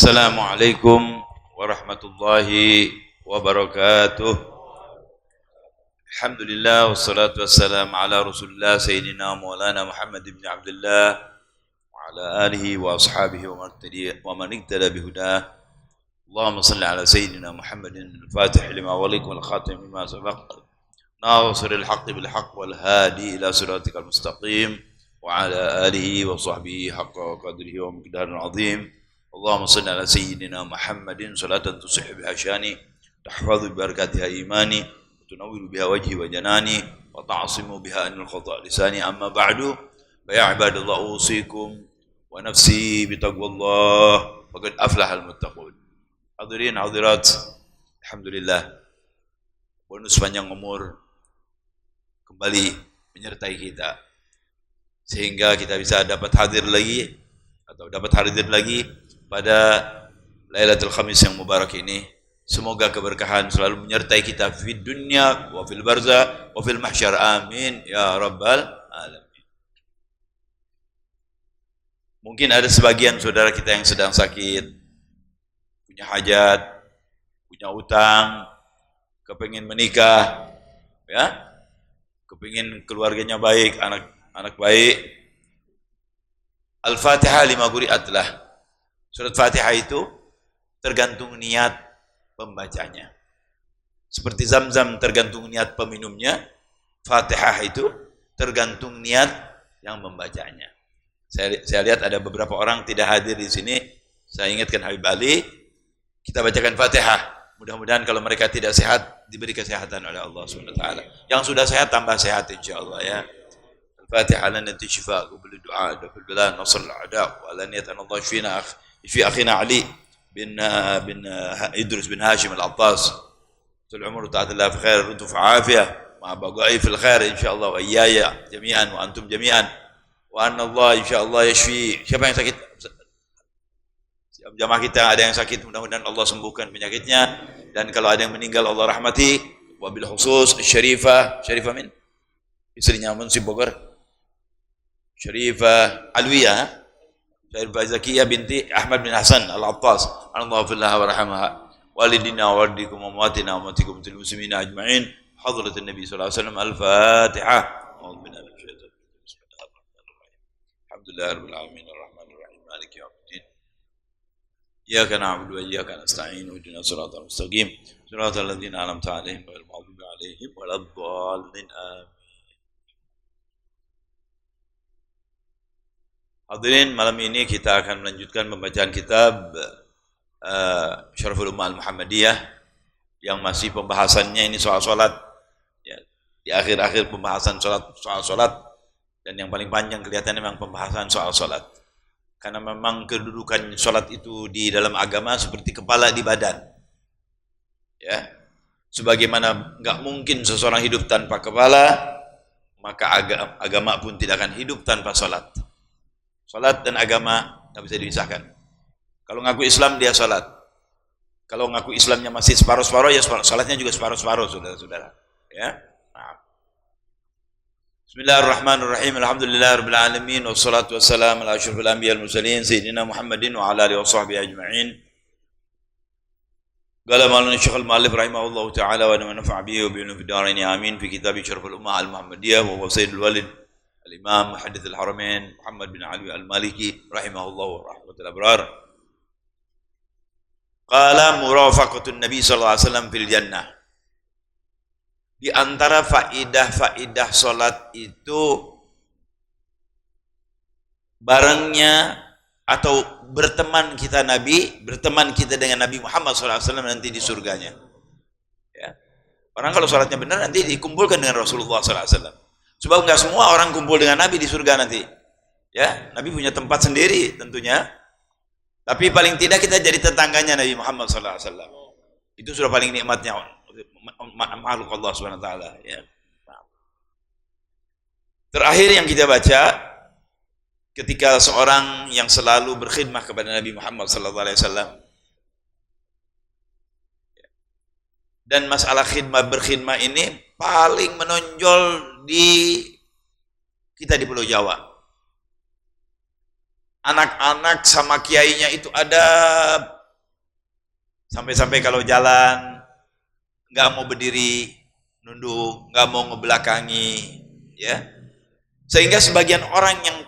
Assalamualaikum warahmatullahi wabarakatuh. Alhamdulillah wassalatu wassalamu ala Rasulillah sayyidina Maulana Muhammad ibn Abdullah wa ala alihi wa ashabihi wa man iktada bihudah. Allahumma salli ala sayyidina Muhammadin al-Fatih lima waliq wal khatim lima sabaq. Nasiril haqqi bil haqq wal hadi ila siratikal mustaqim wa ala alihi wa sahbihi haqqa qadrihi wa miqdarin azim. اللهم صل على سيدنا محمد صلاة تصح بها شاني تحفظ ببركاتها إيماني وتنور بها وجهي وجناني وتعصم بها أن الخطأ لساني. أما بعد فيا عباد الله أوصيكم ونفسي بتقوى الله فقد أفلح المتقون. Hadirin hadirat, alhamdulillah bonus panjang umur kembali menyertai kita sehingga kita bisa dapat hadir lagi pada Lailatul Khamis yang mubarak ini. Semoga keberkahan selalu menyertai kita di dunia wa fil barzah wa fil mahsyar. Amin ya rabbal alamin. Mungkin ada sebagian saudara kita yang sedang sakit, punya hajat, punya utang, kepingin menikah, ya, kepingin keluarganya baik, anak baik. Al-Fatihah 5 qiraatlah. Surat Fatihah itu tergantung niat pembacanya. Seperti Zam-Zam tergantung niat peminumnya, Fatihah itu tergantung niat yang membacanya. Saya lihat ada beberapa orang tidak hadir di sini. Saya ingatkan Habib Ali, kita bacakan Fatihah. Mudah-mudahan kalau mereka tidak sehat, diberi kesehatan oleh Allah SWT. Yang sudah sehat tambah sehat insyaallah ya. Al-Fatihah lana shifa qabla du'a wa fil bala nasr al-a'da wa lan yatanadha fina في أخينا علي بن إدريس بن هاشم العطاس طول عمره تعالى الله في خير وأنتم في عافية مع بقائي في الخير إن شاء الله وإياي جميعا وأنتم جميعا وأن الله إن شاء الله يشفي. Siapa yang sakit? Jamaah kita ada yang sakit, mudah-mudahan Allah sembuhkan penyakitnya, dan kalau ada yang meninggal Allah rahmati. Wabil khusus Syarifah min istrinya Munsib Bogor, Syarifah Alwiyah Syarifah Zakiyah binti Ahmad bin Hasan Al-Attas, Allahu fillaha wa rahmaha walidina wa walidikum wa mawatina wa matikum til muslimina ajma'in. Hadratin Nabi sallallahu alaihi wasallam. Al-Fatihah. Alhamdulillahirabbil alamin arrahmanir rahim maliki yaumiddin. Iyyaka na'budu wa iyyaka nasta'in ihdinas siratal mustaqim siratal ladzina an'amta 'alaihim ghairil maghdubi 'alaihim waladdallin. Amin. Hadirin, malam ini kita akan melanjutkan pembacaan kitab Syaraful Ummah Al-Muhammadiyah yang masih pembahasannya ini soal sholat ya, di akhir-akhir pembahasan soal sholat, dan yang paling panjang kelihatannya memang pembahasan soal sholat, karena memang kedudukan sholat itu di dalam agama seperti kepala di badan ya. Sebagaimana nggak mungkin seseorang hidup tanpa kepala, maka agama pun tidak akan hidup tanpa sholat. Salat dan agama nggak bisa dipisahkan. Kalau ngaku Islam dia salat. Kalau ngaku Islamnya masih separuh-separuh, ya salatnya juga separuh-separuh, saudara-saudara. Ya. Nah. Bismillahirrahmanirrahim. Alhamdulillahirabbil alamin wassalatu wassalamu ala asyrofil anbiya'il mursalin sayyidina Muhammadin wa ala alihi washabbihi ajma'in. Qala Maulana Syekh al-Mu'allif rahimahullahu taala wa nafa'a bihi wa bi ulumi fid dharain amin fi kitab Syaraful Ummah Al-Muhammadiyah wa huwa Sayyidul Walid Al-Imam Muhaddits Al-Haramain Muhammad bin Ali Al-Maliki rahimahullah wa rahmatul abrar. Qala murafaqatun Nabi sallallahu alaihi wasallam fil jannah. Di antara faidah-faidah salat itu barengnya atau berteman kita dengan Nabi Muhammad sallallahu alaihi wasallam nanti di surganya. Ya. Orang kalau salatnya benar nanti dikumpulkan dengan Rasulullah sallallahu alaihi wasallam. Sebab enggak semua orang kumpul dengan Nabi di surga nanti. Ya, Nabi punya tempat sendiri tentunya. Tapi paling tidak kita jadi tetangganya Nabi Muhammad sallallahu alaihi wasallam. Itu sudah paling nikmatnya makhluk Allah Subhanahu wa taala, ya. Terakhir yang kita baca ketika seorang yang selalu berkhidmah kepada Nabi Muhammad sallallahu alaihi wasallam. Dan masalah berkhidmah ini paling menonjol di kita di Pulau Jawa. Anak-anak sama kiainya itu ada Sampai-sampai kalau jalan nggak mau berdiri, nunduk, nggak mau ngebelakangi, ya. Sehingga sebagian orang yang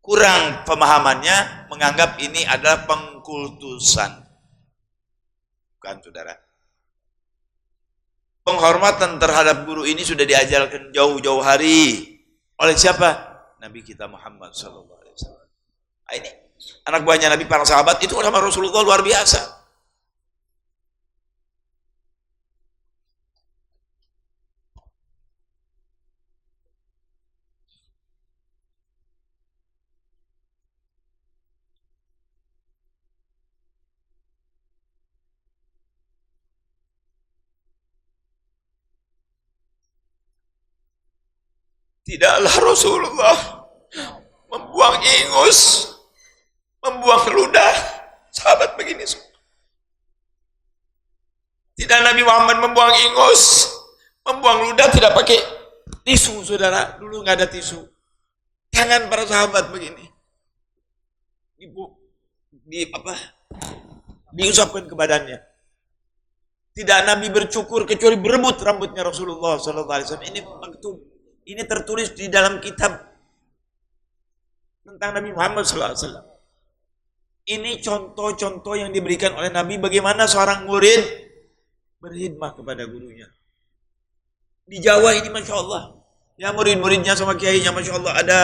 kurang pemahamannya menganggap ini adalah pengkultusan. Bukan, saudara. Penghormatan terhadap guru ini sudah diajarkan jauh-jauh hari oleh siapa? Nabi kita Muhammad sallallahu alaihi wasallam. Ini anak buahnya Nabi, para sahabat itu sama Rasulullah luar biasa. Tidaklah Rasulullah membuang ingus, membuang ludah sahabat begini. Tidak Nabi Muhammad membuang ingus, membuang ludah tidak pakai tisu, saudara. Dulu nggak ada tisu. Tangan para sahabat begini, diusapkan ke badannya. Tidak Nabi bercukur kecuali berebut rambutnya Rasulullah Sallallahu Alaihi Wasallam. Ini maktub, ini tertulis di dalam kitab tentang Nabi Muhammad Sallallahu Alaihi Wasallam. Ini contoh-contoh yang diberikan oleh Nabi bagaimana seorang murid berkhidmat kepada gurunya. Di Jawa ini Masya Allah, ya murid-muridnya sama kiainya Masya Allah ada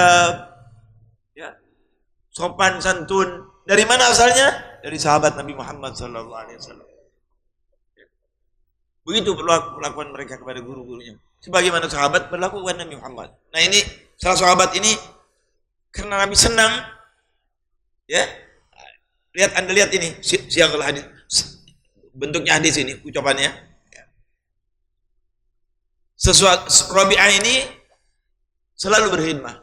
ya, sopan santun. Dari mana asalnya? Dari sahabat Nabi Muhammad Sallallahu Alaihi Wasallam. Begitu perlakuan mereka kepada guru-gurunya. Sebagaimana sahabat berlaku kepada Nabi Muhammad. Nah ini salah sahabat ini karena Nabi senang, ya. Anda lihat ini siagal hadis, bentuknya hadis ini ucapannya. Rabi'ah ini selalu berkhidmah.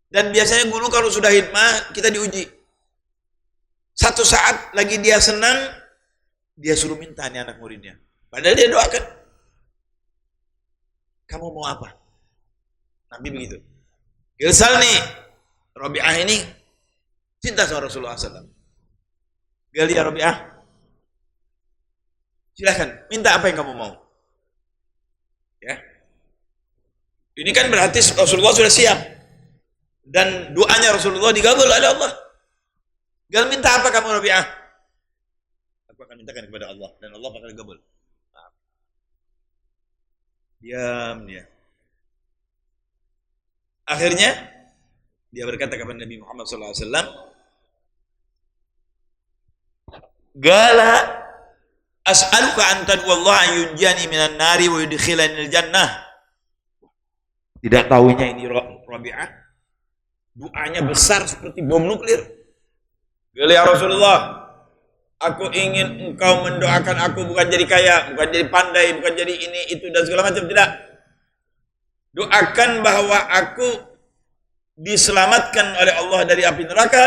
Dan biasanya guru kalau sudah khidmah kita diuji. Satu saat lagi dia senang, dia suruh minta nih anak muridnya. Padahal dia doakan. Kamu mau apa? Nabi begitu. Gilsal nih, Rabi'ah ini cinta sama Rasulullah SAW. Gal ya Rabi'ah, silahkan, minta apa yang kamu mau. Ya. Ini kan berarti Rasulullah sudah siap. Dan doanya Rasulullah digabul oleh Allah. Gal minta apa kamu Rabi'ah? Aku akan mintakan kepada Allah. Dan Allah akan gabul. Diam dia. Akhirnya dia berkata kepada Nabi Muhammad SAW, Gala as'aluka an tadwallaha yunjani minan nari wa yudkhilani al-jannah. Tidak tahunya ini Rabi'ah, doanya besar seperti bom nuklir. Gala ya Rasulullah, aku ingin engkau mendoakan aku bukan jadi kaya, bukan jadi pandai, bukan jadi ini, itu, dan segala macam. Tidak. Doakan bahwa aku diselamatkan oleh Allah dari api neraka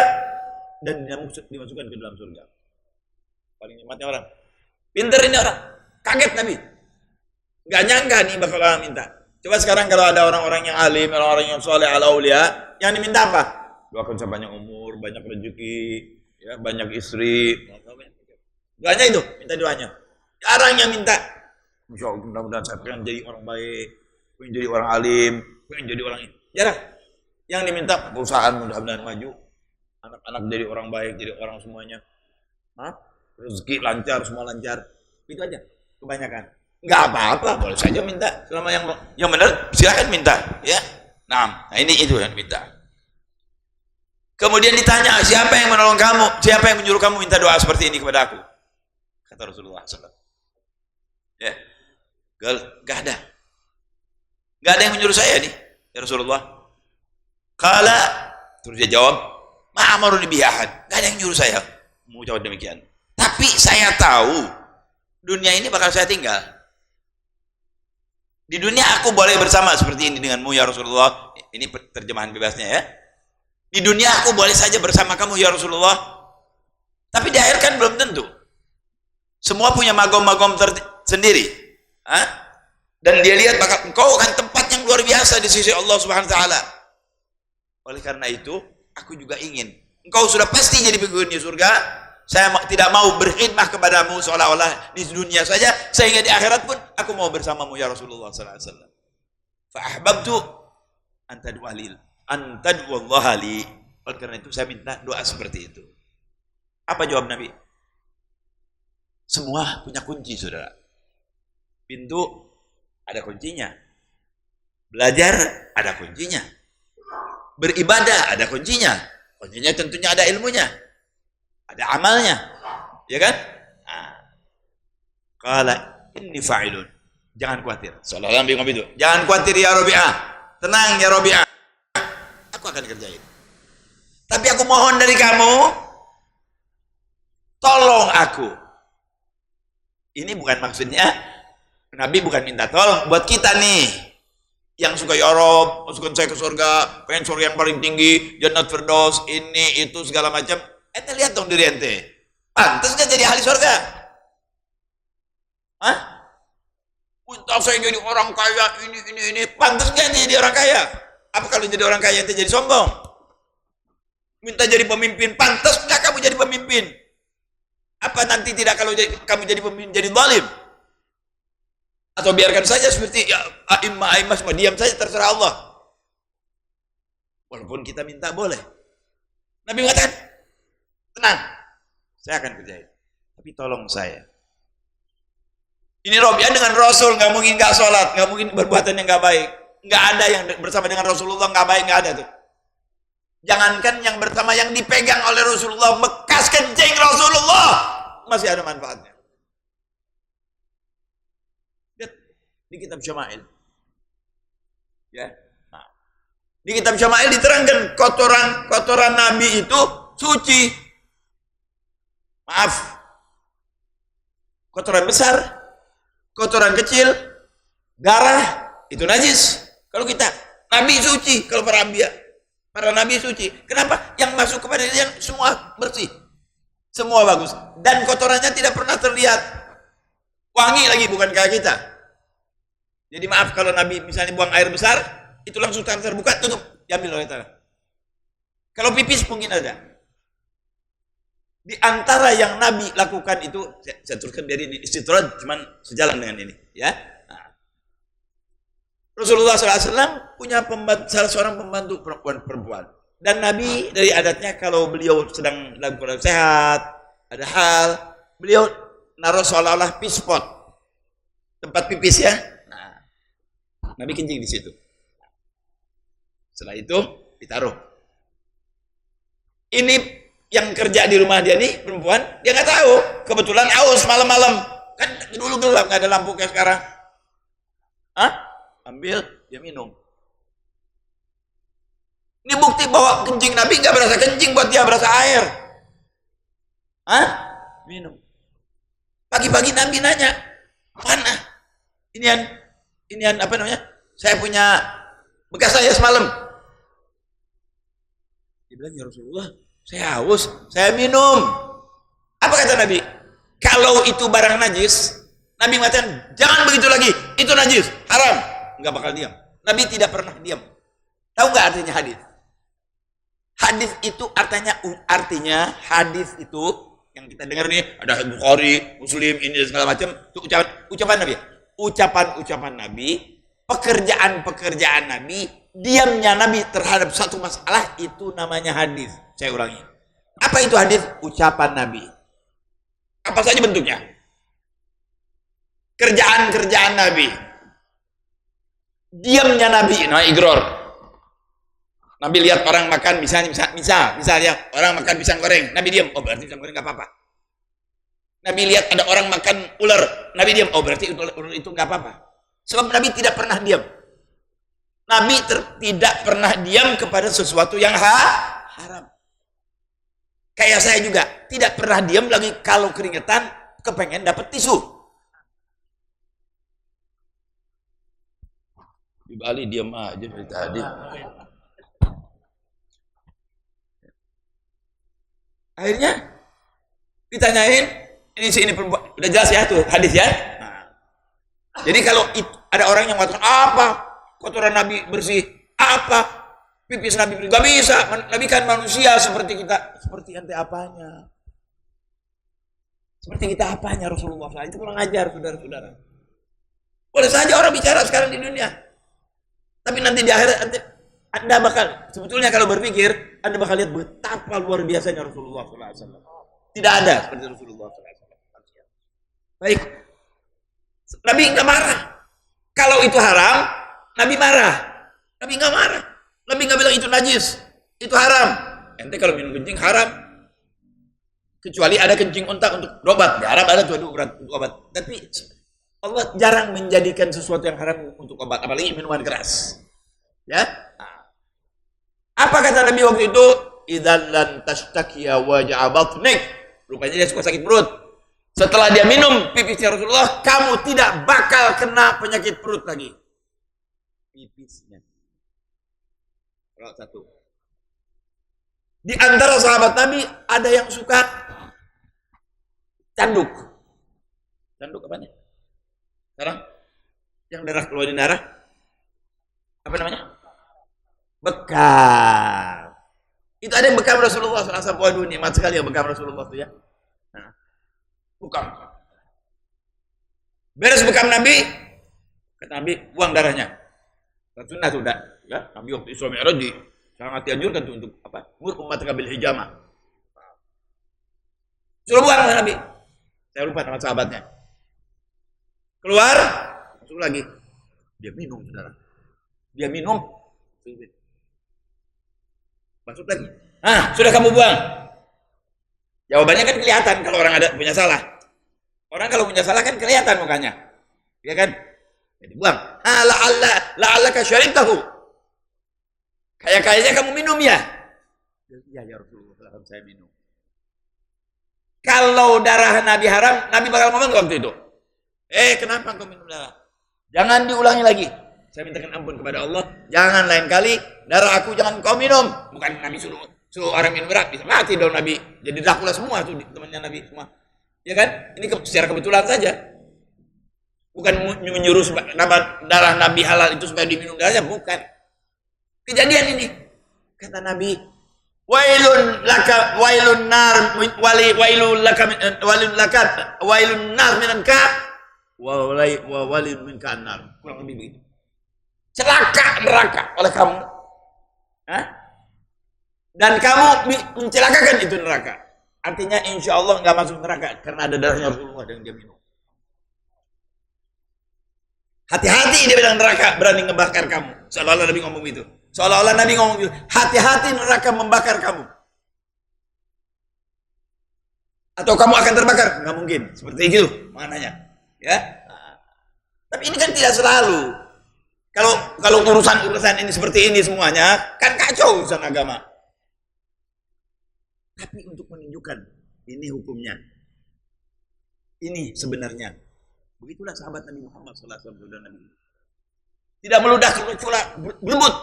dan dimasukkan ke dalam surga. Paling nikmatnya orang. Pinter ini orang. Kaget Nabi. Gak nyangka nih bakal minta. Coba sekarang kalau ada orang-orang yang alim, orang-orang yang soleh, al-aulia, yang diminta apa? Doakan saya banyak umur, banyak rezeki, ya, banyak istri. Doanya itu, minta doanya. Jarang yang minta. Masya Allah, mudah-mudahan saya pengen jadi orang baik, pengen jadi orang alim, pengen jadi orang ini. Jarang. Yang diminta perusahaan mudah-mudahan maju, anak-anak jadi orang baik, jadi orang semuanya. Rezeki lancar, semua lancar. Itu aja, kebanyakan. Nggak apa-apa, boleh saja minta. Selama yang benar, silakan minta. Ya. Nah ini itu yang minta. Kemudian ditanya, siapa yang menolong kamu? Siapa yang menyuruh kamu minta doa seperti ini kepada aku? Kata Rasulullah SAW. Ya, gak ada. Gak ada yang menyuruh saya nih, ya Rasulullah. Kala, terus dia jawab, ma'amaruni bihahad. Gak ada yang nyuruh saya mau jawab demikian. Tapi saya tahu dunia ini bakal saya tinggal. Di dunia aku boleh bersama seperti ini denganmu ya Rasulullah. Ini terjemahan bebasnya ya. Di dunia aku boleh saja bersama kamu ya Rasulullah. Tapi di akhir kan belum tentu. Semua punya magom-magom sendiri. Dan dia lihat bakal engkau akan tempat yang luar biasa di sisi Allah Subhanahu wa taala. Oleh karena itu, aku juga ingin engkau sudah pasti jadi penghuni surga. Saya tidak mau berkhidmah kepadamu seolah-olah di dunia saja, sehingga di akhirat pun aku mau bersamamu ya Rasulullah sallallahu alaihi wasallam. Fa ahbabtu an tad'u Allah li. Oleh karena itu saya minta doa seperti itu. Apa jawab Nabi? Semua punya kunci, saudara. Pintu ada kuncinya. Belajar ada kuncinya. Beribadah ada kuncinya. Kuncinya tentunya ada ilmunya. Ada amalnya. Ya kan? Qala inni fa'ilun. Jangan khawatir. Sallallahu alaihi wasallam. Jangan khawatir ya Rabi'ah. Tenang ya Rabi'ah. Aku akan kerjain. Tapi aku mohon dari kamu, tolong aku. Ini bukan maksudnya Nabi bukan minta tolong buat kita nih yang suka ya Rob, masukkan saya ke surga, pengen surga yang paling tinggi, Jannat Firdaus, ini itu segala macam. Ente lihat dong diri ente, pantas gak jadi ahli surga? Hah? Minta saya jadi orang kaya, ini, pantas gak jadi orang kaya? Apa kalau jadi orang kaya ente jadi sombong? Minta jadi pemimpin, pantas gak kamu jadi pemimpin? Apa nanti tidak kalau kamu jadi pemimpin jadi zalim? Atau biarkan saja seperti ya a'immah semua diam saja, terserah Allah. Walaupun kita minta boleh. Nabi mengatakan, tenang, saya akan kerjain. Tapi tolong saya. Ini Rabi'ah dengan Rasul, nggak mungkin nggak sholat, nggak mungkin perbuatan yang nggak baik. Nggak ada yang bersama dengan Rasulullah nggak baik, nggak ada tuh. Jangankan yang bersama, yang dipegang oleh Rasulullah, bekas kencing Rasulullah masih ada manfaatnya. Lihat di kitab Syama'il. Ya. Nah, di kitab Syama'il diterangkan kotoran Nabi itu suci. Maaf. Kotoran besar, kotoran kecil, darah itu najis. Kalau kita Nabi suci, kalau para nabi suci. Kenapa? Yang masuk kepada dia semua bersih. Semua bagus. Dan kotorannya tidak pernah terlihat. Wangi lagi, bukan kayak kita. Jadi maaf kalau Nabi misalnya buang air besar, itu langsung terbuka, tutup, diambil oleh tangan. Kalau pipis mungkin ada. Di antara yang Nabi lakukan itu, saya teruskan dari ini istitrad, cuman sejalan dengan ini. Ya. Rasulullah SAW punya salah seorang pembantu perempuan. Dan Nabi dari adatnya kalau beliau sedang dalam keadaan sehat, ada hal, beliau naruh seolah-olah pispot, tempat pipis ya. Nah, Nabi kencing di situ. Setelah itu ditaruh. Ini yang kerja di rumah dia nih perempuan, dia nggak tahu. Kebetulan aus malam-malam, kan dulu gelap, nggak ada lampu kayak sekarang. Hah? Ambil, dia minum. Ini bukti bahwa kencing Nabi nggak berasa kencing buat dia, berasa air. Hah? Minum. Pagi-pagi Nabi nanya, mana? Inian apa namanya? Saya punya bekas saya semalam. Dia bilang, ya Rasulullah, saya haus, saya minum. Apa kata Nabi? Kalau itu barang najis, Nabi mengatakan, jangan begitu lagi, itu najis, haram. Nggak bakal diam. Nabi tidak pernah diam. Tahu nggak artinya hadis? Hadis itu artinya hadis itu yang kita dengar nih, ada Bukhari, Muslim, ini dan segala macam, itu ucapan Nabi. Ucapan Nabi, pekerjaan Nabi, diamnya Nabi terhadap satu masalah, itu namanya hadis. Saya ulangi. Apa itu hadis? Ucapan Nabi. Apa saja bentuknya? Kerjaan Nabi. Diamnya Nabi, igror. Nabi lihat orang makan, misalnya orang makan pisang goreng, Nabi diam, oh berarti pisang goreng nggak apa-apa. Nabi lihat ada orang makan ular, Nabi diam, oh berarti ular itu nggak apa-apa. Sebab Nabi tidak pernah diam. Nabi tidak pernah diam kepada sesuatu yang haram. Kayak saya juga tidak pernah diam lagi kalau keringetan, kepengen dapat tisu. Di Bali diam aja dari tadi. Akhirnya ditanyain, ini perempuan, udah jelas ya tuh hadis ya. Nah, jadi kalau ada orang yang mengatakan apa kotoran Nabi bersih, apa pipis Nabi bersih, gak bisa. Nabi kan manusia seperti kita, seperti ente apanya. Seperti kita apanya Rasulullah SAW, itu kurang ajar saudara-saudara. Boleh saja orang bicara sekarang di dunia, tapi nanti di akhirat Anda bakal, sebetulnya kalau berpikir, Anda bakal lihat betapa luar biasanya Rasulullah SAW. Tidak ada seperti Rasulullah SAW. Baik, Nabi nggak marah. Kalau itu haram, Nabi marah. Nabi nggak marah. Nabi nggak bilang itu najis, itu haram. Ente kalau minum kencing haram, kecuali ada kencing unta untuk obat. Di Arab ada tuh untuk obat. Tapi Allah jarang menjadikan sesuatu yang haram untuk obat, apalagi minuman keras. Ya. Apa kata Nabi waktu itu? Idzal lan tashtakiya waja'a batnik. Rupanya dia suka sakit perut. Setelah dia minum pipisnya Rasulullah, kamu tidak bakal kena penyakit perut lagi. Pipisnya. Kalau satu. Di antara sahabat Nabi ada yang suka canduk. Canduk apanya? Sekarang yang darah keluar di darah apa namanya? Bekam. Itu ada yang bekam Rasulullah SAW. Waduh, nikmat sekali yang bekam Rasulullah itu ya. Nah, bekam. Beres bekam Nabi, kata Nabi, buang darahnya. Sunnah sudah. Ya, Nabi waktu Isra Mi'raj sangat dianjurkan tuh untuk apa? Mur umat bil hijamah. Suruh buang Nabi. Saya lupa nama sahabatnya. Keluar, masuk lagi. Dia minum, saudara. Dia minum. Masuk lagi. Ah, sudah kamu buang. Jawabannya kan kelihatan kalau orang ada punya salah. Orang kalau punya salah kan kelihatan mukanya. Ya kan? Jadi buang. Ah, la'allaka syaribtahu. Kayaknya kamu minum ya? Ya Rasulullah, saya minum. Kalau darah Nabi haram, Nabi bakal ngomong waktu itu. Kenapa kau minum darah? Jangan diulangi lagi. Saya mintakan ampun kepada Allah. Jangan lain kali darah aku jangan kau minum. Bukan Nabi suruh orang minum darah, bisa mati dong Nabi. Jadi Dracula semua tuh temannya Nabi semua. Ya kan? Ini secara kebetulan saja. Bukan menyuruh darah Nabi halal itu supaya diminum darahnya, bukan. Kejadian ini. Kata Nabi, wailun laka wailun nar wailun nar minanka wa walin minka nar. Kurang lebih begitu. Celaka neraka oleh kamu. Hah? Dan kamu mencelakakan itu neraka. Artinya insya Allah nggak masuk neraka karena ada darahnya Rasulullah yang dia minum. Hati-hati dia bilang neraka berani ngebakar kamu. Seolah-olah Nabi ngomong itu. Seolah-olah Nabi ngomong itu. Hati-hati neraka membakar kamu. Atau kamu akan terbakar? Nggak mungkin. Seperti itu maknanya. Ya. Tapi ini kan tidak selalu. Kalau urusan ini seperti ini semuanya, kan kacau urusan agama. Tapi untuk menunjukkan ini hukumnya, ini sebenarnya, begitulah sahabat Nabi Muhammad SAW. Tidak meludah keluar berebut,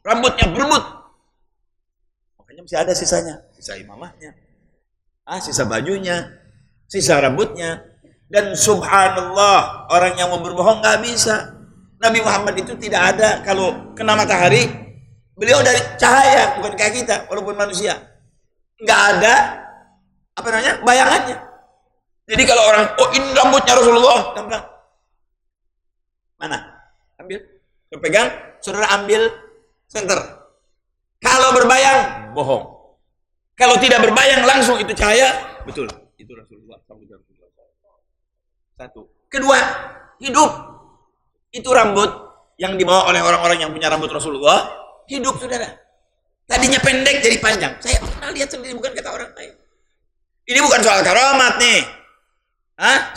rambutnya berebut. Makanya masih ada sisanya, sisa imamahnya, sisa bajunya, sisa rambutnya. Dan subhanallah, orang yang mau berbohong nggak bisa. Nabi Muhammad itu tidak ada kalau kena matahari, beliau dari cahaya, bukan kayak kita, walaupun manusia. Nggak ada, bayangannya. Jadi kalau orang, ini rambutnya Rasulullah, gampang. Mana? Ambil. Saudara pegang, saudara ambil center. Kalau berbayang, bohong. Kalau tidak berbayang, langsung itu cahaya, betul. Itu Rasulullah. Satu. Kedua, hidup. Itu rambut yang dibawa oleh orang-orang yang punya rambut Rasulullah, hidup saudara. Tadinya pendek jadi panjang. Saya pernah lihat sendiri, bukan kata orang lain. Ini bukan soal karamat nih.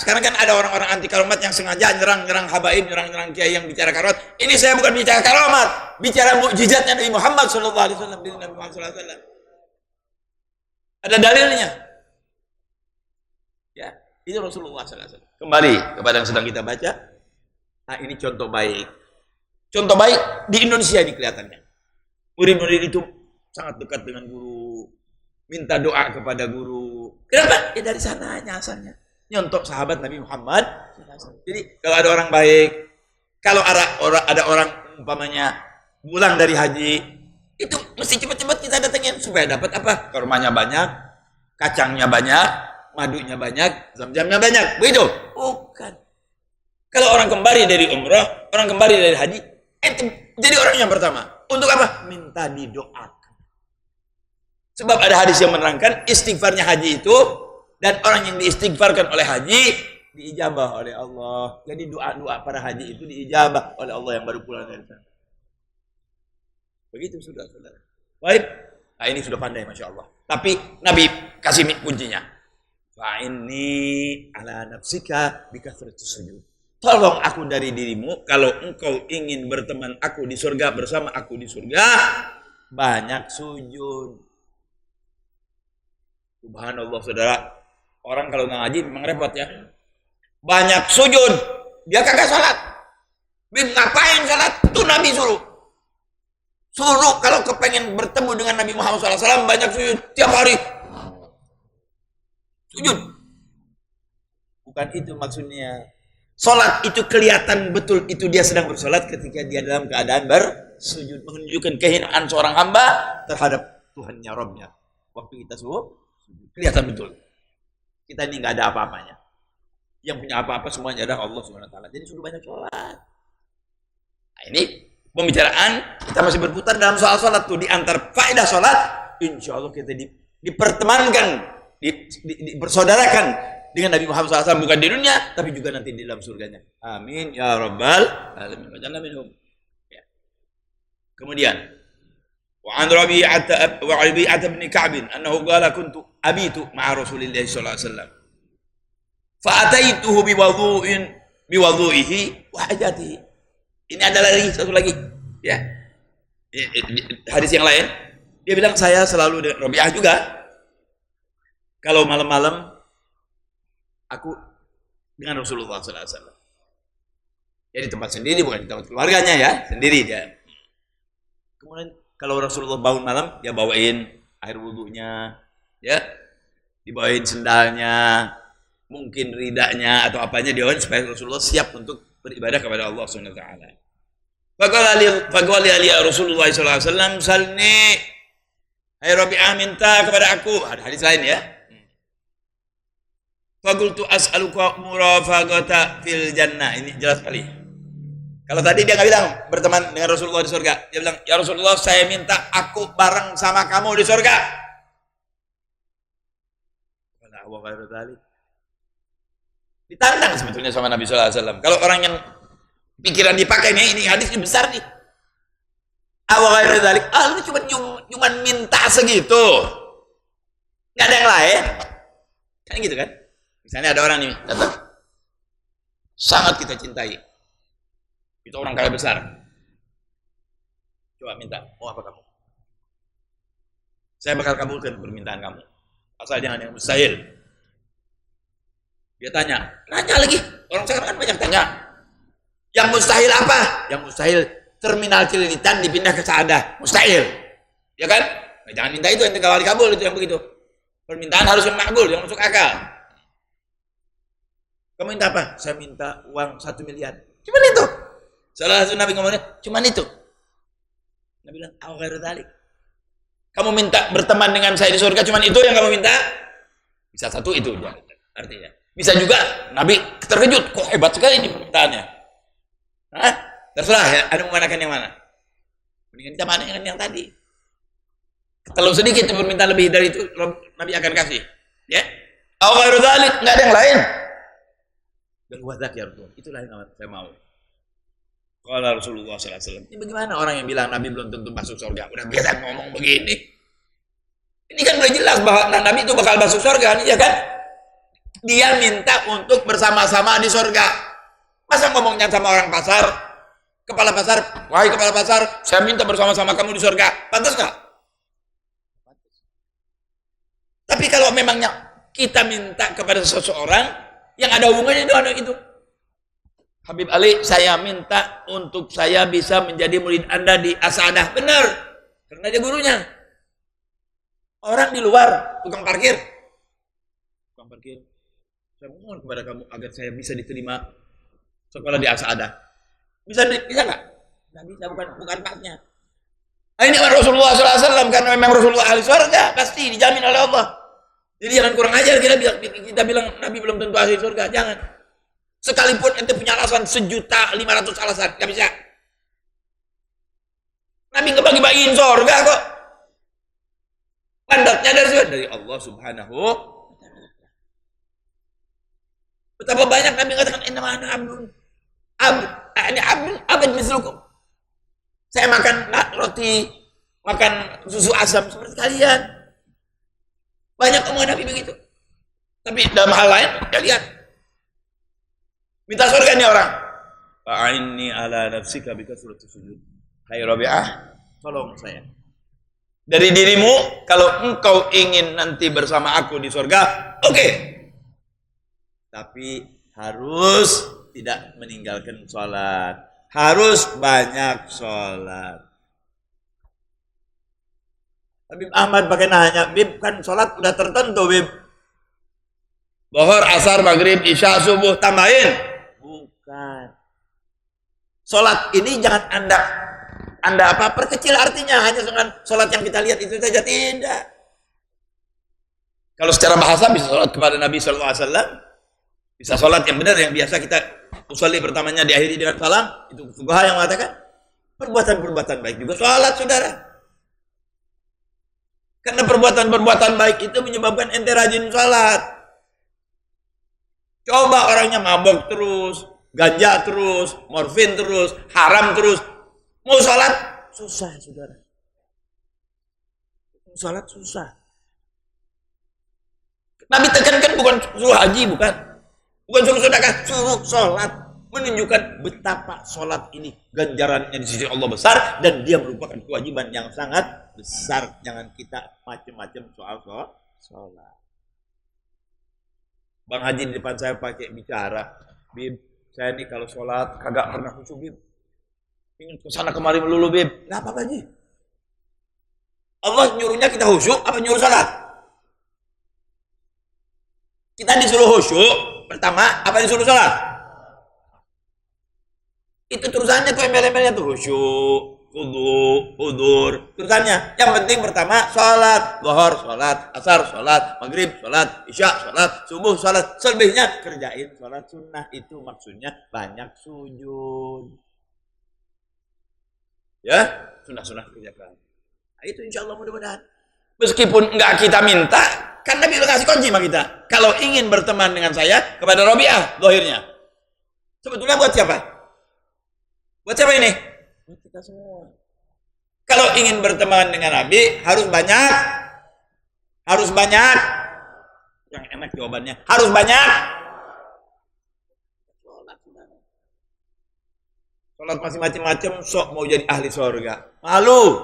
Sekarang kan ada orang-orang anti karamat yang sengaja nyerang habaib, nyerang kiai yang bicara karamat. Ini saya bukan bicara karamat, bicara mukjizatnya Nabi Muhammad SAW. Ada dalilnya. Ya, itu Rasulullah SAW. Kembali kepada yang sedang kita baca. Ini contoh baik. Contoh baik di Indonesia ini kelihatannya. Murid-murid itu sangat dekat dengan guru, minta doa kepada guru. Kenapa? Ya dari sananya asalnya. Nyontok sahabat Nabi Muhammad. Jadi kalau ada orang baik, kalau ada orang umpamanya pulang dari haji, itu mesti cepat-cepat kita datengin supaya dapat apa? Kurmanya banyak, kacangnya banyak, madunya banyak, zam-zamnya banyak. Begitu? Bukan. Kalau orang kembali dari umrah, orang kembali dari haji, jadi orang yang pertama. Untuk apa? Minta didoakan. Sebab ada hadis yang menerangkan istighfarnya haji itu, dan orang yang diistighfarkan oleh haji diijabah oleh Allah. Jadi doa-doa para haji itu diijabah oleh Allah yang baru pulang dari sana. Begitu saudara-saudara. Baik. Nah, ini sudah pandai Masya Allah. Tapi Nabi kasih kuncinya. Fa'inni ala nafsika bikathratis sujud. Tolong aku dari dirimu, kalau engkau ingin berteman aku di surga, bersama aku di surga, banyak sujud. Subhanallah saudara. Orang kalau nggak ngaji memang repot ya. Banyak sujud. Dia kagak salat. Ngapain salat? Itu Nabi suruh. Suruh kalau kepengen bertemu dengan Nabi Muhammad SAW banyak sujud tiap hari. Sujud. Bukan itu maksudnya. Salat itu kelihatan betul itu dia sedang bersalat ketika dia dalam keadaan bersujud, menunjukkan kehinaan seorang hamba terhadap Tuhannya, Rabbnya. Waktu kita sujud kelihatan betul. Kita ini nggak ada apa-apanya. Yang punya apa-apa semuanya adalah Allah Subhanahu Wa Taala. Jadi suruh banyak salat. Nah, ini pembicaraan kita masih berputar dalam soal sholat tuh. Di antar faedah sholat, insya Allah kita dipertemankan, dipersaudarakan dengan Nabi Muhammad SAW, bukan di dunia tapi juga nanti di dalam surganya. Amin ya rabbal alamin. Ya. Kemudian wa an Rabi'ah bin Ka'b annahu qala kuntu abitu ma'a Rasulillah sallallahu alaihi wasallam fa ataituhu biwudu'ihi wa hajatihi. Ini ada lagi satu lagi, ya. Hadis yang lain, dia bilang saya selalu dengan Rabi'ah juga. Kalau malam-malam aku dengan Rasulullah SAW. Ya di tempat sendiri, bukan di tempat keluarganya ya, sendiri dia. Kemudian kalau Rasulullah bangun malam, dia bawain air wudhunya, ya, dibawain sendalnya, mungkin ridanya atau apanya dibawain supaya Rasulullah siap untuk beribadah kepada Allah Subhanahu wa taala. Faqala li Rasulullah sallallahu alaihi wasallam, "Salni." Hai Rabi'ah, minta kepada aku. Ada hadis lain ya. Faqultu as'aluka murafaqata fil jannah. Ini jelas sekali. Kalau tadi dia enggak bilang berteman dengan Rasulullah di surga. Dia bilang, "Ya Rasulullah, saya minta aku bareng sama kamu di surga." Wala wa ghairu dzalik. Ditantang sebetulnya sama Nabi sallallahu alaihi wasallam. Kalau orang yang pikiran dipakai nih, ini hadis ini besar nih. Awal dari lu cuma minta segitu, nggak ada yang lain, kan gitu kan? Misalnya ada orang nih datang, sangat kita cintai, itu orang kaya besar, coba minta, mau apa kamu? Saya bakal kabulkan permintaan kamu, asal jangan yang mustahil. Dia nanya lagi, orang sekarang kan banyak tanya. Yang mustahil apa? Yang mustahil terminal Cililitan dipindah ke Saadah. Mustahil. Ya kan? Nah, jangan minta itu, ente kawal dikabul itu yang begitu. Permintaan harus yang makbul, yang masuk akal. Kamu minta apa? Saya minta uang 1 miliar. Cuman itu. Salah satu Nabi ngomongnya, cuman itu. Nabi bilang, "Aw ghairu dzalik." Kamu minta berteman dengan saya di surga, cuman itu yang kamu minta? Bisa satu itu artinya. Bisa juga Nabi terkejut, kok hebat sekali ini permintaannya. Hah? Terserah ya, ada memanakan yang mana? Mendingan kita mana yang tadi. Kalau sedikit permintaan lebih dari itu, Nabi akan kasih. Ya? Aw ghairu dzalik, enggak ada yang lain. Dan wadzak ya Rasul, itulah yang saya mau. Qala Rasulullah sallallahu alaihi wasallam. Ini bagaimana orang yang bilang Nabi belum tentu masuk surga? Udah biasa ngomong begini. Ini kan udah jelas bahwa Nabi itu bakal masuk surga, ya kan? Dia minta untuk bersama-sama di surga. Masa ngomongnya sama orang pasar, kepala pasar, wahai kepala pasar, saya minta bersama-sama kamu di surga, pantas nggak? Tapi kalau memangnya kita minta kepada seseorang yang ada hubungannya dengan itu, Habib Ali, saya minta untuk saya bisa menjadi murid Anda di Asadah, benar, karena dia gurunya. Orang di luar, tukang parkir, saya mohon kepada kamu agar saya bisa diterima sekolah di Asadah. Bisa nggak? Nggak bisa, bukan pasnya. Nah, ini Rasulullah SAW, karena memang Rasulullah ahli surga, pasti dijamin oleh Allah. Jadi jangan kurang ajar kita bilang Nabi belum tentu ahli surga, jangan. Sekalipun ente punya alasan 1.500.000 alasan, nggak bisa. Nabi nggak bagi-bagiin surga kok. Mandatnya dari Allah Subhanahu. Betapa banyak Nabi mengatakan innama ana abdun. Abad mislukum. Saya makan roti, makan susu asam seperti kalian. Banyak omongan Nabi begitu. Tapi dalam hal lain, ya lihat. Minta surga nih orang. Fa'inni ala nafsika bikasrati sujud. Hai Rabi'ah, tolong saya. Dari dirimu, kalau engkau ingin nanti bersama aku di surga, oke. Tapi harus tidak meninggalkan sholat. Harus banyak sholat. Habib Ahmad pakai nanya, Bib kan sholat udah tertentu Bib. Zuhur, asar, maghrib, isya, subuh, tambahin. Bukan. Sholat ini jangan anda perkecil artinya hanya dengan sholat yang kita lihat itu saja, tidak. Kalau secara bahasa bisa sholat kepada Nabi SAW, bisa sholat yang benar yang biasa kita usolli pertamanya diakhiri dengan salam, itu fuqaha yang mengatakan perbuatan-perbuatan baik juga sholat, saudara. Karena perbuatan-perbuatan baik itu menyebabkan ente rajin sholat. Coba orangnya mabok terus, ganja terus, morfin terus, haram terus, mau sholat susah, saudara. Mau sholat susah. Nabi tekankan bukan suruh haji, bukan suruh sedekah, suruh sholat, menunjukkan betapa sholat ini ganjarannya di sisi Allah besar dan dia merupakan kewajiban yang sangat besar. Jangan kita macam-macam soal sholat. Bang Haji di depan saya pakai bicara, Bib, saya nih kalau sholat kagak pernah khusyuk, Bib. Ingin kesana kemari melulu, Bib. Nah, apa Haji? Allah nyuruhnya kita khusyuk, apa nyuruh sholat? Kita disuruh khusyuk, pertama, apa disuruh sholat? Itu terusannya tuh embel-embelnya tuh khusyuk, hudur. Terusannya, yang penting pertama sholat, zuhur sholat, asar sholat, maghrib sholat, isya sholat, subuh sholat. Selebihnya kerjain sholat sunnah, itu maksudnya banyak sujud. Ya, sunnah-sunnah kerjakan. Nah, itu insya Allah mudah-mudahan. Meskipun enggak kita minta, kan Nabi udah kasih kunci sama kita. Kalau ingin berteman dengan saya, kepada Rabi'ah, zahirnya. Sebetulnya buat siapa? Buat siapa ini? Buat kita semua. Kalau ingin berteman dengan Nabi, harus banyak. Yang enak jawabannya, harus banyak. Sholat masih macam-macam, sok mau jadi ahli surga. Malu.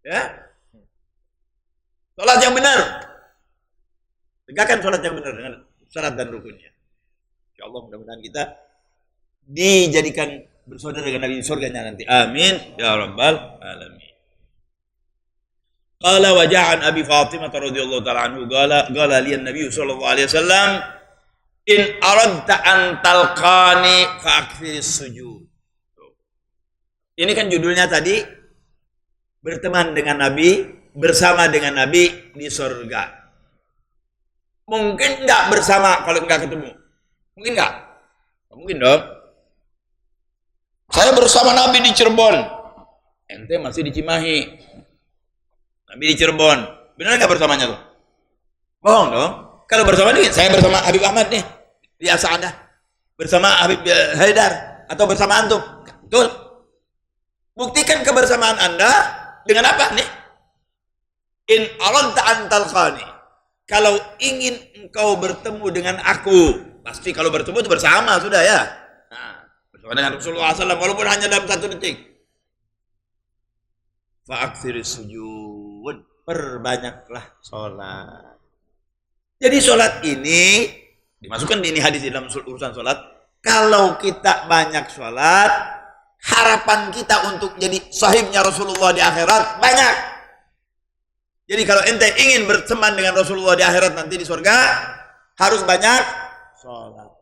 Ya. Sholat yang benar. Tegakkan sholat yang benar dengan syarat dan rukunnya. Insya Allah mudah-mudahan kita dijadikan bersaudara dengan Nabi surganya nanti. Amin ya rabbal alamin. Qala wa ja'an Abi Fatimah radhiyallahu ta'ala anhu qala li an-nabiy sallallahu alaihi wasallam in aradta an talqani fa aktsiris sujud. Ini kan judulnya tadi berteman dengan Nabi, bersama dengan Nabi di surga. Mungkin enggak bersama kalau enggak ketemu? Mungkin enggak? Mungkin dong. Saya bersama Nabi di Cirebon. Ente masih di Cimahi. Nabi di Cirebon. Benar enggak bersamanya tuh? Bohong dong. Kalau bersama nih, saya bersama Habib Ahmad nih di As'adah. Bersama Habib Haidar atau bersama antum. Betul. Buktikan kebersamaan Anda dengan apa nih? In aradta an talqani. Kalau ingin engkau bertemu dengan aku, pasti kalau bertemu itu bersama sudah ya. Nah, bersama dengan Rasulullah SAW walaupun hanya dalam 1 detik. Fa'aktsiris sujud, perbanyaklah sholat. Jadi sholat ini dimasukkan di ini hadis di dalam urusan sholat. Kalau kita banyak sholat, harapan kita untuk jadi sahibnya Rasulullah di akhirat banyak. Jadi kalau ente ingin berteman dengan Rasulullah di akhirat nanti di surga, harus banyak sholat.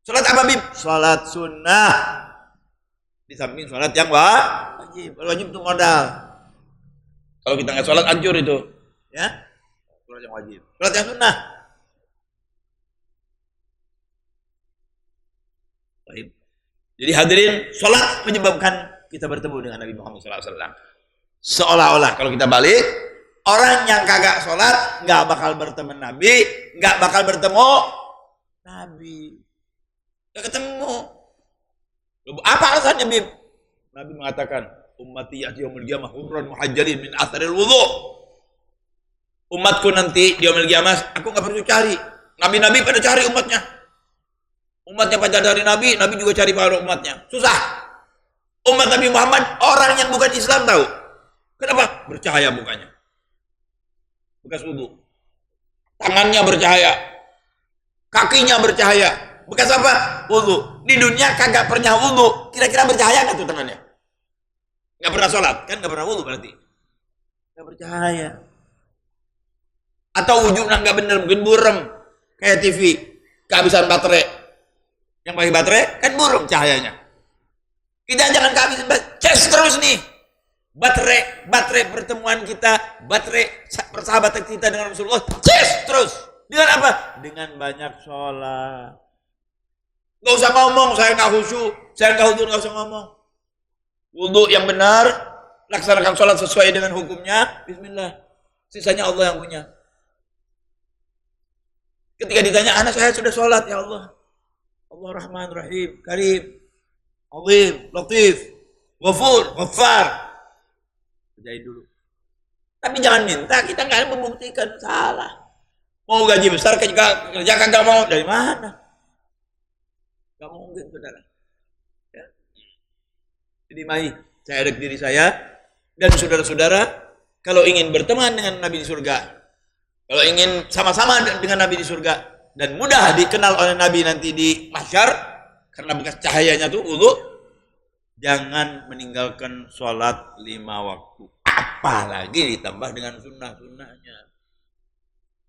Sholat apa Bib? Sholat sunnah. Di samping sholat yang wajib. Wajib itu modal. Kalau kita nggak sholat hancur itu. Ya. sholat yang wajib. Sholat yang sunnah. Baik. Jadi hadirin, sholat menyebabkan kita bertemu dengan Nabi Muhammad SAW. Seolah-olah kalau kita balik, orang yang kagak sholat nggak bakal bertemu Nabi, nggak bakal bertemu Nabi. Nggak ketemu. Apa alasannya, Bib? Nabi mengatakan, ummati ya'ti yaumil qiyamah hurran muhajjalin min atharil wudhu. Umatku nanti di yaumil qiyamah, aku nggak perlu cari. Nabi-nabi pada cari umatnya. Umatnya pada dari Nabi, Nabi juga cari para umatnya. Susah. Umat Nabi Muhammad, orang yang bukan Islam tahu. Kenapa? Bercahaya mukanya. Bekas wudhu. Tangannya bercahaya. Kakinya bercahaya. Bekas apa? Wudhu. Di dunia kagak pernah wudhu. Kira-kira bercahaya nggak tuh tangannya? Nggak pernah sholat. Kan nggak pernah wudhu berarti. Nggak bercahaya. Atau wujudnya nggak bener. Mungkin burem. Kayak TV. Kehabisan baterai. Yang pakai baterai kan burem cahayanya. Kita jangan kehabisan baterai. Cas terus nih. Baterai pertemuan kita, baterai persahabatan kita dengan Rasulullah, yes, terus. Dengan apa? Dengan banyak sholat. Gak usah ngomong, saya nggak khusyuk, saya nggak hudur, gak usah ngomong. Wudhu yang benar, laksanakan sholat sesuai dengan hukumnya, bismillah. Sisanya Allah yang punya. Ketika ditanya, anak saya sudah sholat, ya Allah. Allah Rahman, Rahim, Karim, Azim, Latif, Ghafur, Ghaffar. Kerjain dulu. Tapi jangan minta, kita nggak membuktikan, salah. Mau gaji besar kerja kagak mau, dari mana? Gak mungkin, saudara. Ya. Jadi mari saya adek diri saya dan saudara-saudara, kalau ingin berteman dengan Nabi di surga, kalau ingin sama-sama dengan Nabi di surga dan mudah dikenal oleh Nabi nanti di mahsyar karena bekas cahayanya tuh wudhu, jangan meninggalkan sholat 5 waktu. Apalagi ditambah dengan sunnah-sunnahnya.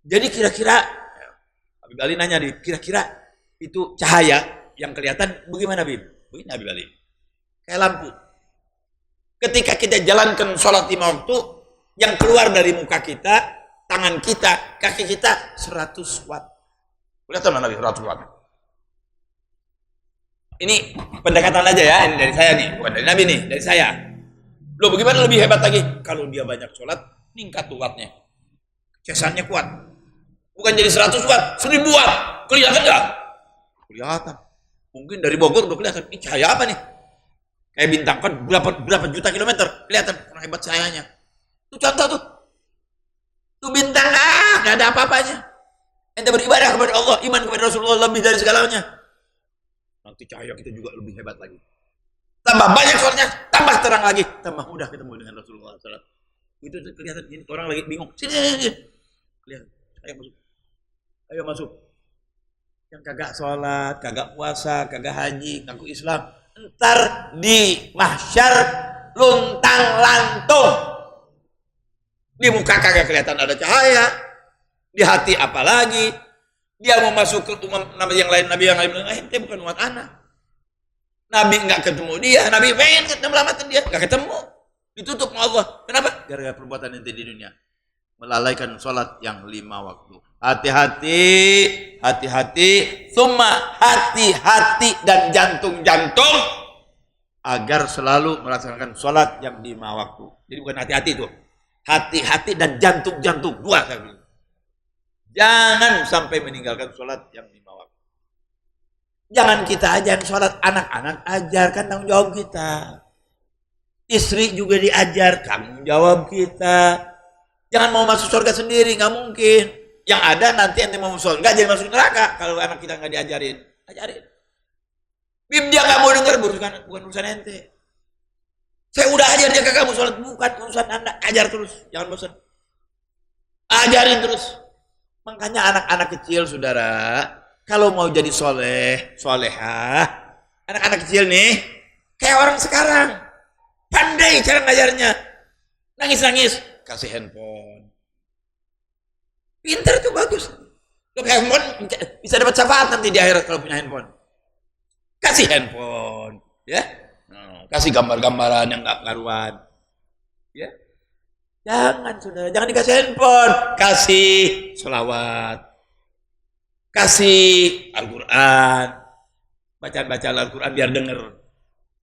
Jadi kira-kira, Habib Ali nanya nih, kira-kira itu cahaya yang kelihatan bagaimana, Bib? Begini Habib Ali. Kayak lampu. Ketika kita jalankan sholat 5 waktu, yang keluar dari muka kita, tangan kita, kaki kita 100 watt. Kelihatan Nabi 100 watt. Ini pendekatan aja ya, ini dari saya nih, bukan dari Nabi nih, dari saya. Loh bagaimana lebih hebat lagi? Kalau dia banyak sholat, meningkat tuh wattnya. Cesannya kuat. Bukan jadi 100 watt, 1000 watt. Kelihatan nggak? Kelihatan. Mungkin dari Bogor udah kelihatan. Ini cahaya apa nih? Kayak bintang kan berapa juta kilometer. Kelihatan kurang hebat cahayanya. Itu contoh tuh. Tuh bintang, nggak ada apa-apanya. Ente beribadah kepada Allah, iman kepada Rasulullah lebih dari segalanya. Nanti cahaya kita juga lebih hebat lagi. Tambah banyak sholatnya, tambah terang lagi, tambah mudah ketemu dengan Rasulullah SAW. Itu kelihatan ini orang lagi bingung. Sini. Lihat, ayo masuk. Yang kagak sholat, kagak puasa, kagak haji, ngaku Islam, ntar di mahsyar luntang lantung. Di muka kagak kelihatan ada cahaya, di hati apalagi. Dia mau masuk ke umat nabi yang lain, ente bukan umat anak. Nabi nggak ketemu dia, Nabi pengen menyelamatkan dia, nggak ketemu, ditutup sama Allah. Kenapa? Gara-gara perbuatan ente di dunia, melalaikan sholat yang 5 waktu. Hati-hati, summa hati-hati dan jantung-jantung agar selalu melaksanakan sholat yang 5 waktu. Jadi bukan hati-hati itu, hati-hati dan jantung-jantung, dua saya bilang. Jangan sampai meninggalkan sholat yang 5 waktu. Jangan kita aja yang sholat, anak-anak ajarkan tanggung jawab kita. Istri juga diajar, tanggung jawab kita. Jangan mau masuk surga sendiri, nggak mungkin. Yang ada nanti ente mau masuk surga jadi masuk neraka kalau anak kita nggak diajarin. Ajarin. Bim dia nggak mau dengar, bukan urusan ente. Saya udah ajar dia kagak mau sholat, bukan urusan anda. Ajar terus, jangan bosan. Ajarin terus. Makanya anak-anak kecil, saudara, kalau mau jadi solehah, anak-anak kecil nih, kayak orang sekarang, pandai cara ngajarnya, nangis-nangis, kasih handphone, pinter tuh bagus, lo handphone bisa dapat syafaat nanti di akhirat kalau punya handphone, kasih handphone, ya, kasih gambar-gambaran yang nggak karuan, ya, Jangan saudara, jangan dikasih handphone, kasih sholawat, kasih Al-Quran, bacaan Al-Quran biar denger.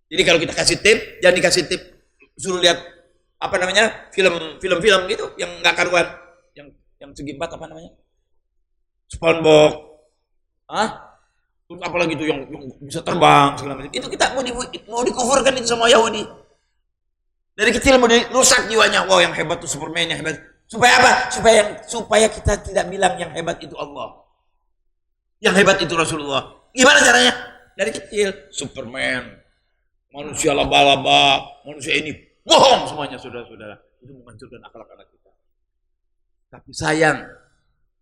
Jadi kalau kita kasih tip, jangan dikasih tip suruh lihat apa namanya film gitu yang nggak karuan, yang segi empat apa namanya, SpongeBob, terus apalagi itu yang bisa terbang segala macam. Itu kita mau dikufurkan itu sama Yahudi. Dari kecil mau dirusak jiwanya. Wow, yang hebat tuh Superman, yang hebat. Supaya apa? Supaya kita tidak bilang yang hebat itu Allah. Yang hebat itu Rasulullah. Gimana caranya? Dari kecil Superman, manusia laba-laba, manusia ini bohong semuanya, saudara-saudara. Itu menghancurkan akal anak kita. Tapi sayang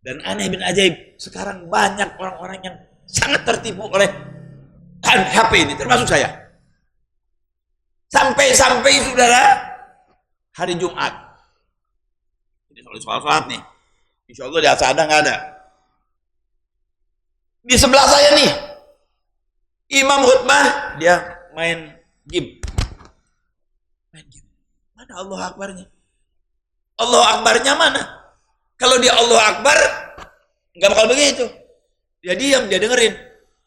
dan aneh bin ajaib, sekarang banyak orang-orang yang sangat tertipu oleh HP ini, termasuk saya. Sampai saudara hari Jumat. Ini soal-soal nih. Insya Allah di asada nggak ada. Di sebelah saya nih, imam khutbah, dia main game. Mana Allah Akbarnya? Allah Akbarnya mana? Kalau dia Allah Akbar, nggak bakal begitu. Dia diam, dia dengerin.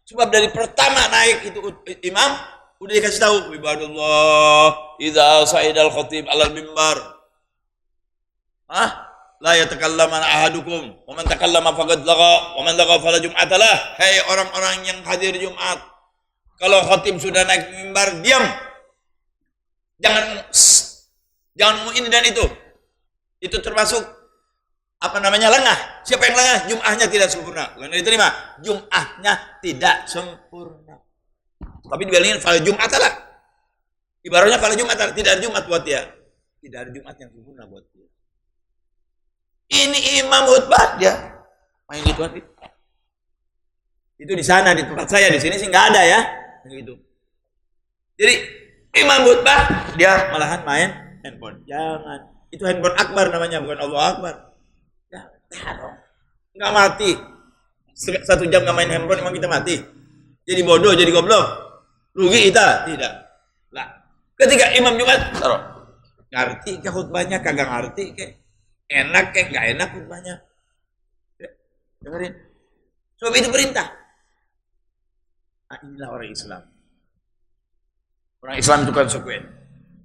Sebab dari pertama naik itu imam, udah dikasih tahu, ibadullah idza sa'idal khatib alal mimbar la yatakallaman ahadukum wa man takallama faqad laga wa man laga fala jum'atalah. Hai orang-orang yang hadir Jumat, kalau khatib sudah naik mimbar, diam, jangan ngomong ini dan itu termasuk apa namanya, lengah. Siapa yang lengah? Jum'ahnya tidak sempurna, bukan diterima, Jum'ahnya tidak sempurna. Tapi dibilangin fala Jum'atalah. Ibaratnya fala Jum'atalah, tidak ada Jumat buat dia. Tidak ada Jumat yang sempurna buat dia. Ini imam khutbah, dia main gituan. Itu di sana, di tempat saya, di sini sih nggak ada ya. Gitu. Jadi imam khutbah, dia malahan main handphone. Jangan. Itu handphone akbar namanya, bukan Allah Akbar. Jangan. Nggak mati. 1 jam nggak main handphone, emang kita mati? Jadi bodoh, jadi goblok. Rugi kita? Tidak. Lah, ketika imam Jumat, taruh. Ngerti ke khutbahnya, kagak ngerti ke? Enak ke? Nggak enak khutbahnya? Dengerin. Sebab itu perintah. Nah, inilah orang Islam. Orang Islam itu konsekuen.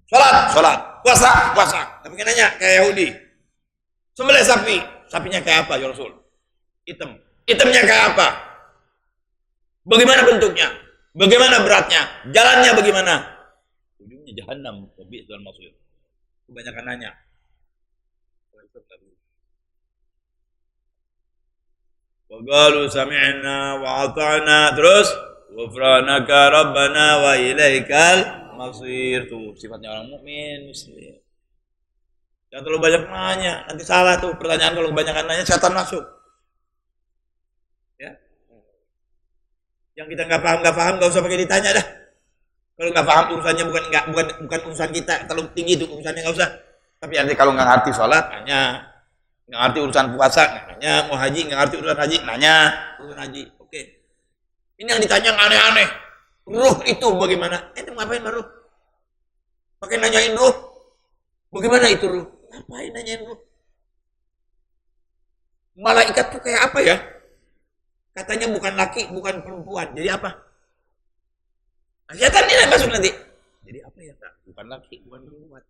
Sholat. Puasa. Tapi kan nanya kayak Yahudi. Sembelih sapi. Sapinya kayak apa ya Rasul? Hitamnya kayak apa? Bagaimana bentuknya? Bagaimana beratnya? Jalannya bagaimana? Ujungnya jahanam, tapi itu maksud. Kebanyakan nanya. Wa qalu sami'na wa ata'na, terus ghufranaka rabbana wa ilaikal masir. Tuh sifatnya orang mukmin muslim. Jangan terlalu banyak nanya, nanti salah tuh pertanyaan. Kalau kebanyakan nanya, setan masuk. Ya. Yang kita nggak paham, nggak usah pakai ditanya dah. Kalau nggak paham urusannya bukan urusan kita, terlalu tinggi itu urusannya, nggak usah. Tapi nanti kalau nggak ngerti sholat, nanya. Nggak ngerti urusan puasa, nanya. Mau haji, nggak ngerti urusan haji, nanya. Urusan haji, oke. Ini yang ditanya yang aneh-aneh. Ruh itu bagaimana? Itu ngapain ruh? Pakai nanyain ruh. Bagaimana itu ruh? Ngapain nanyain ruh? Malaikat tuh kayak apa ya? Katanya bukan laki, bukan perempuan. Jadi apa? Setan ini masuk nanti. Jadi apa ya? Bukan laki, bukan perempuan.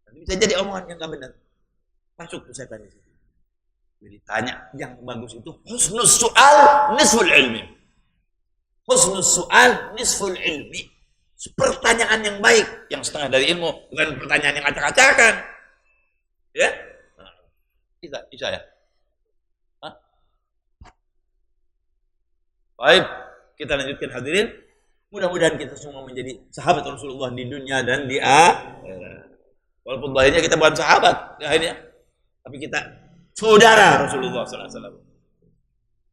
Nanti bisa jadi omongan yang nggak benar. Masuk tuh setan di situ. Jadi tanya yang bagus itu husnus su'al nisful ilmi. Husnus su'al nisful ilmi. Pertanyaan yang baik, yang setengah dari ilmu, bukan pertanyaan yang acak-acakan. Ya? Bisa ya? Baik, kita lanjutkan hadirin. Mudah-mudahan kita semua menjadi sahabat Rasulullah di dunia dan di akhirat. Walaupun lahirnya kita bukan sahabat, akhirnya, tapi kita saudara Rasulullah SAW.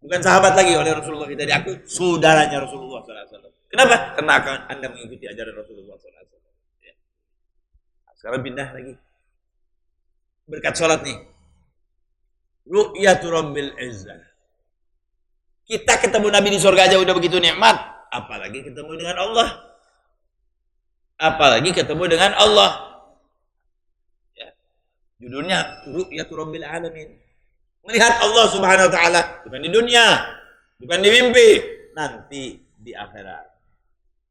Bukan sahabat lagi oleh Rasulullah, kita diakui saudaranya Rasulullah SAW. Kenapa? Karena akan Anda mengikuti ajaran Rasulullah SAW. Ya. Sekarang pindah lagi. Berkat sholat nih. Ru'yatu Rabbil Izzah. Kita ketemu Nabi di surga aja udah begitu nikmat, apalagi ketemu dengan Allah. Apalagi ketemu dengan Allah. Ya. Judulnya Ru'yatu Rabbil Alamin. Melihat Allah Subhanahu wa taala bukan di dunia, bukan di mimpi, nanti di akhirat.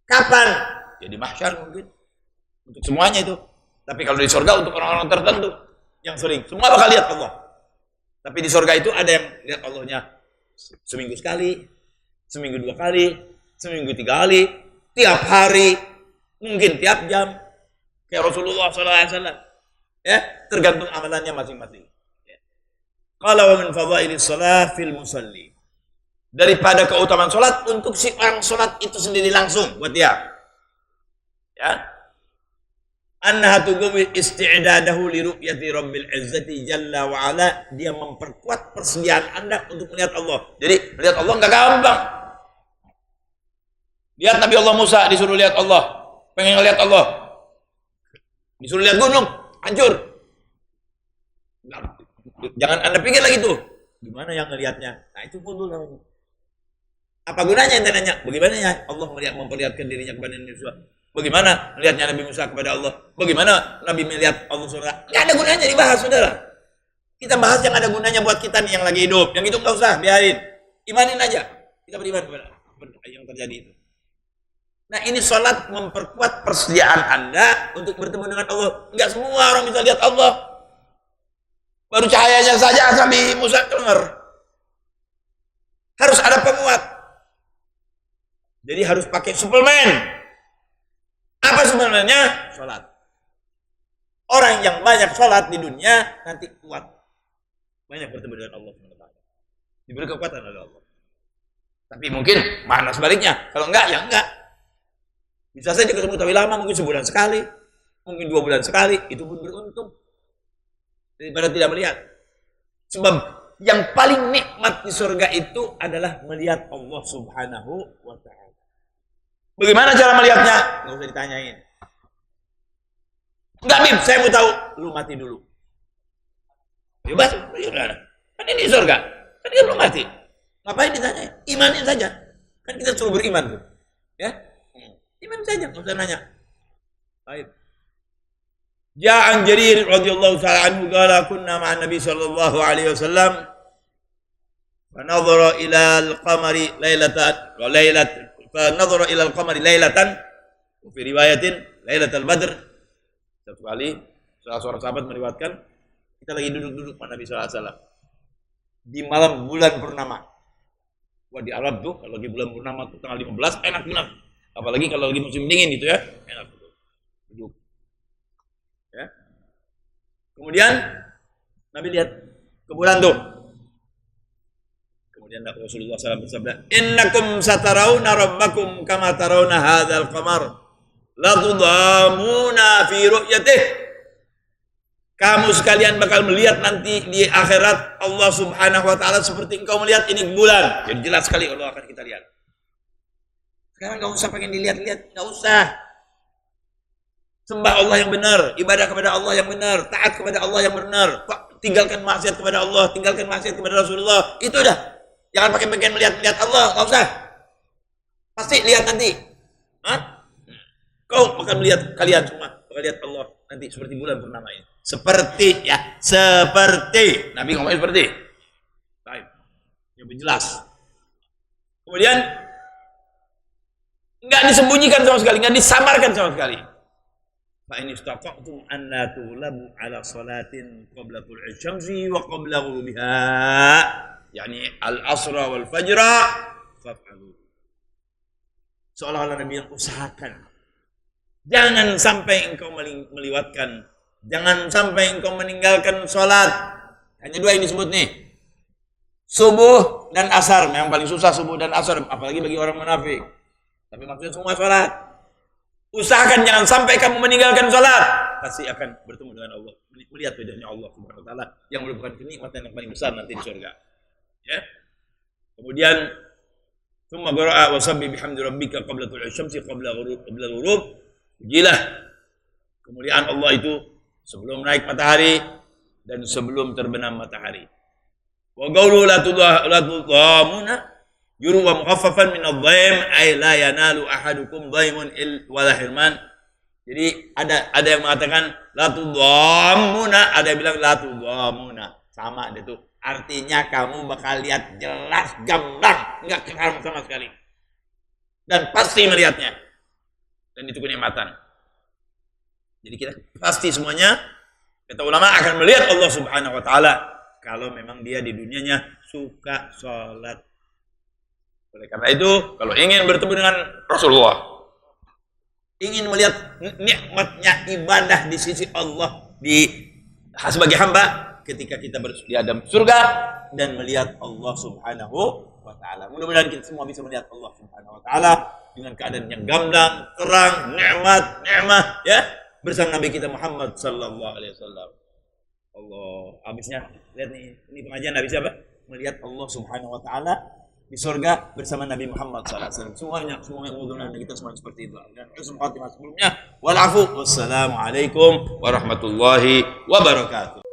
Kapan? Ya di mahsyar mungkin. Untuk semuanya itu. Tapi kalau di surga untuk orang-orang tertentu yang sering, semua bakal lihat Allah. Tapi di surga itu ada yang lihat Allahnya seminggu sekali, seminggu 2 kali, seminggu 3 kali, tiap hari, mungkin tiap jam. Kayak Rasulullah SAW. Ya, tergantung amalannya masing-masing. Ya. Qala wa min fadailis shalah fil musalli. Daripada keutamaan salat untuk si orang salat itu sendiri langsung buat dia. Ya. Annaha tuqwi isti'dadahu li ru'yati rabbil izzati jalla wa ala. Dia memperkuat persediaan Anda untuk melihat Allah. Jadi melihat Allah enggak gampang. Lihat Nabi Allah Musa disuruh lihat Allah. Pengen lihat Allah. Disuruh lihat gunung, hancur. Jangan Anda pikir lagi tuh. Gimana yang ngelihatnya? Nah, itu bodoh namanya. Apa gunanya ente nanya? Bagaimana ya Allah memperlihatkan dirinya kepada Nabi Musa? Bagaimana melihatnya Nabi Musa kepada Allah? Bagaimana Nabi melihat Allah surga? Nggak ada gunanya dibahas, saudara. Kita bahas yang ada gunanya buat kita nih yang lagi hidup. Yang hidup nggak usah, biarin. Imanin aja. Kita beriman kepada yang terjadi itu. Nah, ini sholat memperkuat persediaan Anda untuk bertemu dengan Allah. Nggak semua orang bisa lihat Allah. Baru cahayanya saja Nabi Musa keluar. Harus ada penguat. Jadi harus pakai suplemen. Apa sebenarnya? Sholat. Orang yang banyak sholat di dunia nanti kuat. Banyak bertemu dengan Allah. Diberi kekuatan oleh Allah. Tapi mungkin mana sebaliknya. Kalau enggak, ya enggak. Bisa saja ketemu tapi lama, mungkin sebulan sekali. Mungkin 2 bulan sekali. Itu pun beruntung. Daripada tidak melihat. Sebab yang paling nikmat di surga itu adalah melihat Allah Subhanahu wa ta'ala. Bagaimana cara melihatnya? Nggak usah ditanyain. Enggak, Bib, saya mau tahu. Lu mati dulu. Bebas, kan ini surga. Kan dia belum mati. Ngapain ditanyain? Imanin saja. Kan kita suruh beriman tuh. Ya? Iman saja, nggak usah nanya. Baik. Ja'an Jarir radhiyallahu ta'ala anhu qala kunna ma'an Nabi sallallahu alaihi wasallam fa nadhara ila al-qamari lailatan wa lailat فنظر إلى القمر ليلة وفي رواية ليلة البدر. Satu kali salah seorang sahabat meriwayatkan kita lagi duduk-duduk sama Nabi SAW di malam bulan purnama. Wah, di Arab tuh kalau lagi bulan purnama tuh tanggal 15 enak benar. Apalagi kalau lagi musim dingin gitu ya, enak betul. Duduk. Ya. Kemudian Nabi lihat ke bulan tuh. Kemudian Rasulullah SAW bersabda, "Innakum satarawna rabbakum kama tarawna hadzal qamar, la tudamuna fi ru'yatih." Kamu sekalian bakal melihat nanti di akhirat Allah Subhanahu wa taala seperti engkau melihat ini bulan. Jadi jelas sekali Allah akan kita lihat. Sekarang enggak usah pengen dilihat-lihat, enggak usah. Sembah Allah yang benar, ibadah kepada Allah yang benar, taat kepada Allah yang benar. Tinggalkan maksiat kepada Allah, tinggalkan maksiat kepada Rasulullah. Itu dah. Jangan pakai pengen melihat Allah, nggak usah. Pasti lihat nanti. Hah? Kau akan melihat, kalian semua akan lihat Allah nanti seperti bulan purnama ini. Seperti ya, seperti. Nabi ngomongnya seperti. Baik. Yang jelas. Kemudian nggak disembunyikan sama sekali, nggak disamarkan sama sekali. Fa in istaqa'tum an la tughlabu ala salatin qabla tul'i syamsi wa qabla ghurubiha. Yani al-asra wal fajra faf'alu. Seolah-olah Nabi yang usahakan. Jangan sampai engkau melewatkan. Jangan sampai engkau meninggalkan sholat. Hanya 2 yang disebut nih. Subuh dan asar. Memang paling susah subuh dan asar. Apalagi bagi orang munafik. Tapi maksudnya semua sholat. Usahakan jangan sampai kamu meninggalkan sholat. Pasti akan bertemu dengan Allah. Melihat wajahnya Allah Subhanahu wa taala yang merupakan kenikmatan yang paling besar nanti di surga. Ya. Kemudian thumma qara'a wa sabbi bihamdi rabbika qabla tul'i syamsi qabla ghurub. Pujilah kemuliaan Allah itu sebelum naik matahari dan sebelum terbenam matahari. Wa qawlu la tudhamuna yurwa mukhaffafan min adh-dhaim ay la yanalu ahadukum dhaimun wala hirman. Jadi ada yang mengatakan la tudhammuna, ada yang bilang la tudhammuna. Sama ada tuh. Artinya kamu bakal lihat jelas gamblang, enggak keharam sama sekali. Dan pasti melihatnya. Dan itu kenikmatan. Jadi kita pasti semuanya, kata ulama, akan melihat Allah Subhanahu wa taala kalau memang dia di dunianya suka sholat. Oleh karena itu, kalau ingin bertemu dengan Rasulullah, ingin melihat nikmatnya ibadah di sisi Allah sebagai hamba, ketika kita di dalam surga dan melihat Allah Subhanahu wa taala. Mudah-mudahan kita semua bisa melihat Allah Subhanahu wa taala dengan keadaan yang gamblang, terang, nikmat, ya, bersama Nabi kita Muhammad sallallahu alaihi wasallam. Allah, habisnya lihat nih, ini pengajian habis apa? Melihat Allah Subhanahu wa taala di surga bersama Nabi Muhammad sallallahu alaihi wasallam. Semuanya mudah-mudahan kita semua seperti itu. Dan husnul khatimah sebelumnya. Wal afu. Wassalamualaikum warahmatullahi wabarakatuh.